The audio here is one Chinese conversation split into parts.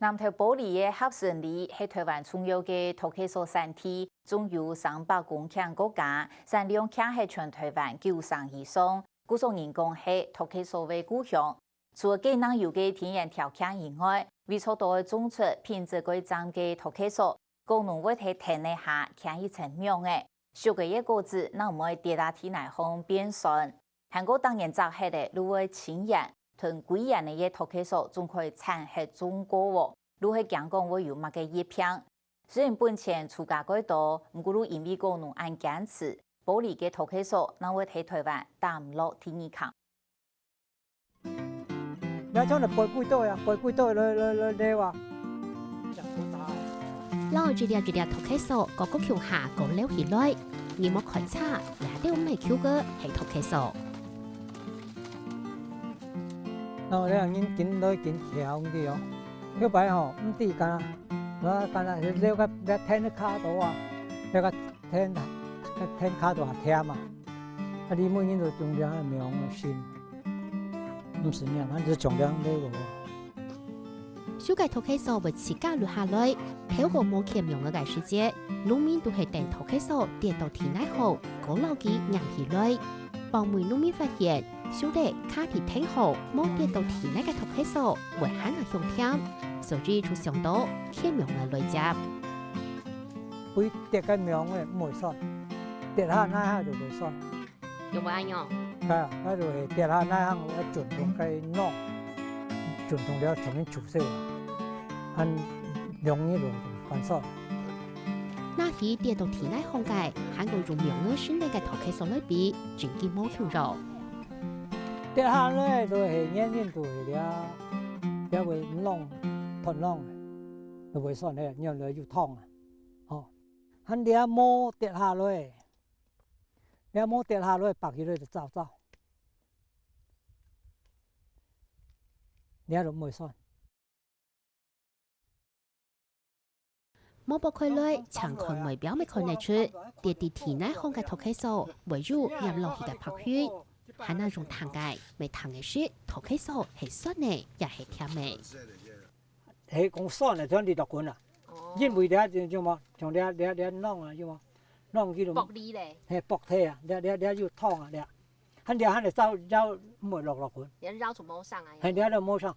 南投埔里的合成里是台湾重要的托客所产地，总有300公顷国家，产量强是全台湾90%以上。古种人讲是托客所的故乡。除了给人有的天然条件以外，为错多种出品质规章的托客所，功能会在田内下强一层苗的，小个叶果子那唔会跌到体内方变酸。韩国当然早起的，如果青叶。同贵人的嘢托客所总可以产喺中国喎，如何讲讲会有乜嘅叶片？虽然本钱出价改多，唔过如因为个农按坚持，保利嘅托客所，那会喺台湾打唔落第二强。你將嚟背幾多呀？背幾多你話？攞住條托客所，個橋下個溜起來，你莫開叉，也都唔係橋個係托客所。你人見到見條咁啲樣，嗰擺嗬唔知㗎，我㗎你個聽卡到啊，你個聽卡到聽嘛，你每年都種兩苗先，唔是咩，咱就種兩呢個。小計托客所為自家留下來，喺個冇欠用嘅時節，農民都係等托客所跌到田內後，嗰老機硬起來，幫每農民發現。小弟卡皮挺好，冇跌到田內嘅托客所，為慳下用添，所以就上到天苗嘅來接。會跌嘅苗嘅唔會酸，跌下那下就會酸。有冇安樣？係啊，嗰度係跌下那下我轉動嘅孬，轉動了重新煮熟，很容易就翻酸。那時跌到田內烘嘅，韓國用苗嘅選嚟嘅托客所裏邊，轉見冇條肉。跌下來都係年年都係了，了會燶吞燶，就會酸咧，因為要燙啊。哦，佢了冇跌下來，了冇跌下來，白起來就走，了就唔會酸。冇剝開來，長看外表未看得出，跌啲田內烘嘅托客所，圍住入落去嘅白血。係那種糖嘅，未糖嘅雪，托客所係酸嘅，也係甜嘅。係講酸嘅，將你落滾啦，因為你就嘛，從你弄啊，就嘛，弄幾度。薄啲咧。係薄啲啊，你要燙啊，你，佢走唔會落滾。你繞住冇上啊。係你都冇上。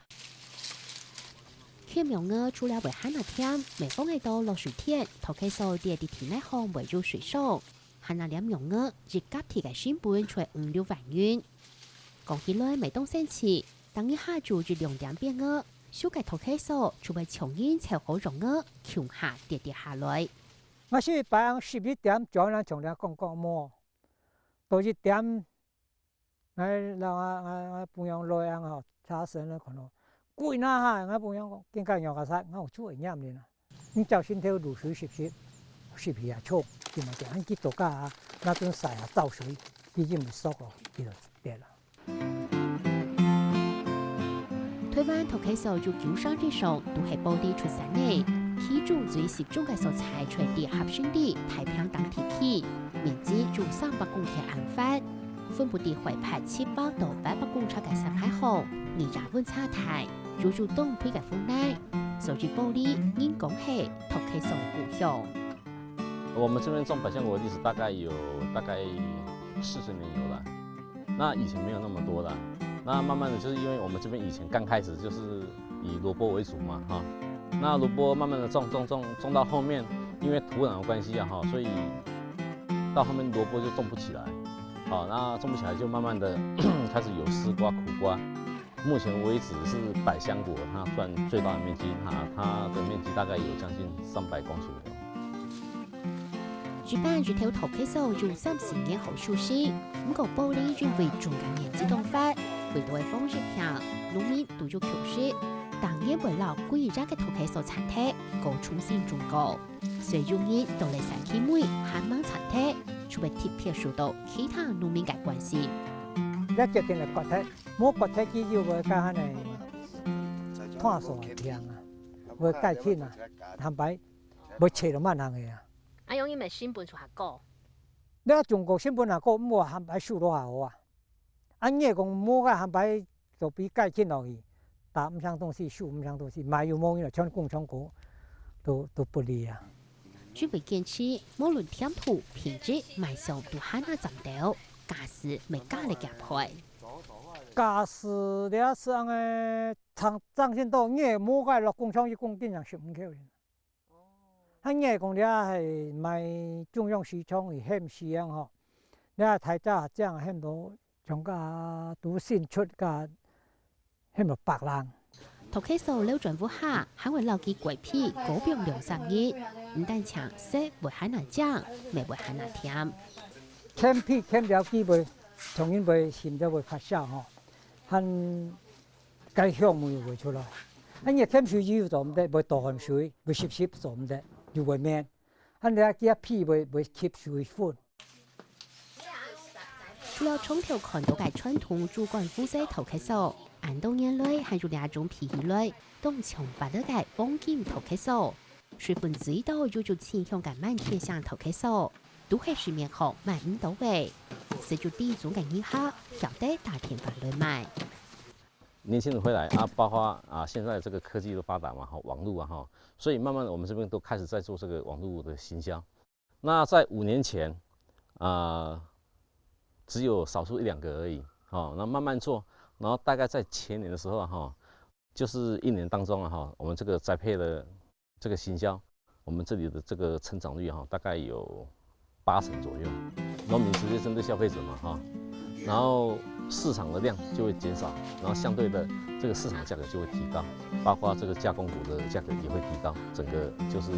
欠苗嘅除了為慳下甜，未放喺度落水田，托客所跌啲田內烘圍住水爽。係那兩苗嘅日夾鐵嘅成本才5-6萬元。講起來未當生氣，等一下就2點變嘅，小計托客所就為重新炒好容嘅，強下跌下來。我是擺11點鐘啦，從嚟講麼？到1點，我半夜來啊，我查詢啦，可能貴那下，我半夜講見間藥個曬，我做嘢啱啦。你就先睇露水濕皮啊粗。就咪就喺幾度家那種曬啊倒水，已經唔熟咯，佢就跌啦。台灣托客所就9省之上都係保地出產嘅，其中最集中嘅所採取啲合成地太平洋地區，面積就300公頃安發，分布地海拔700到800公尺嘅山海河，而亞溫差大，入住東北嘅風帶，所以保地應講係托客所嘅故鄉。我们这边種百香果的歷史大概40年有了，那以前沒有那麼多的，那慢慢的就是因為我們這邊以前剛開始就是以蘿蔔為主嘛，哈，那蘿蔔慢慢的種到後面，因為土壤的關係啊，哈，所以到後面蘿蔔就種不起來，好，那種不起來就慢慢的開始有絲瓜、苦瓜，目前為止是百香果它算最大的面積，它的面積大概有將近300公頃有。主辦住條托客所用30年後熟悉，不過保利轉為中間年自動化，為到嘅方式下，農民都要求是，當年為了貴價嘅托客所產體，高重新種過，所以農民到嚟山區妹限猛產體，就會特別受到其他農民嘅關心。一決定嚟掘體，冇掘體機要會加下嚟拖數平啊，會計錢啊，坦白會切到萬行嘅啊。阿勇，你咪新本出下高？你中國新本下高，冇話收到下好啊。按嘢講冇個限擺就俾計錢落去，打唔上东西，修唔上东西，买有冇用，像工厂股都不利啊。据为坚持，无论添土、品质、卖相都很难占到，假使未加力加配。假使你要是按个涨线到夜冇个落工厂一公斤上15块钱。迄夜讲你系卖中央市场是欠市样吼，你太早涨欠到从个都先出个欠到白人。头开手溜转屋下，还会留起鬼屁高标2、3日，唔但抢色会很难涨，未会很难添。欠屁欠了几袂，重新袂心就会发酵吼，很该项目又会出来。你欠水又做唔得，会倒汗水，会湿做唔得。就会面，咱你几屁会吸水分。除了冲条看到嘅传统主管负责头开手，安东年类还有2种皮类，东强白得嘅黄金头开手，水分最多就倾向嘅满天上头开手，都系市面上卖唔到嘅，是就第一种嘅以下，晓得大天饭来卖。年轻人会来啊，包括啊，现在这个科技都发达嘛，哈，网络啊，哈，所以慢慢的我们这边都开始在做这个网络的行销。那在5年前，只有少数1、2个而已，哦，那慢慢做，然后大概在前年的时候哈，就是1年当中啊，哈，我们这个栽培的这个行销，我们这里的这个成长率哈，大概有80%左右。农民直接针对消费者嘛，哈。然后市场的量就会减少，然后相对的这个市场价格就会提高，包括这个加工股的价格也会提高，整个就是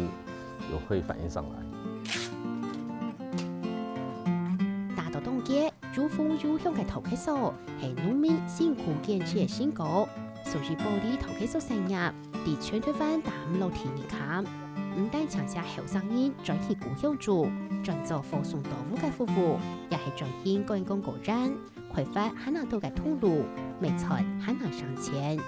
会反映上来。大到冻结，主妇有向嘅头开手，系农民辛苦坚持嘅辛苦，所以保利头开手成日，伫全台湾大5路田里看，唔但抢下后生人转去故乡住。转做放送稻谷嘅夫妇，也係轉型乾工果園，開發很難多嘅通路，未才很難上錢。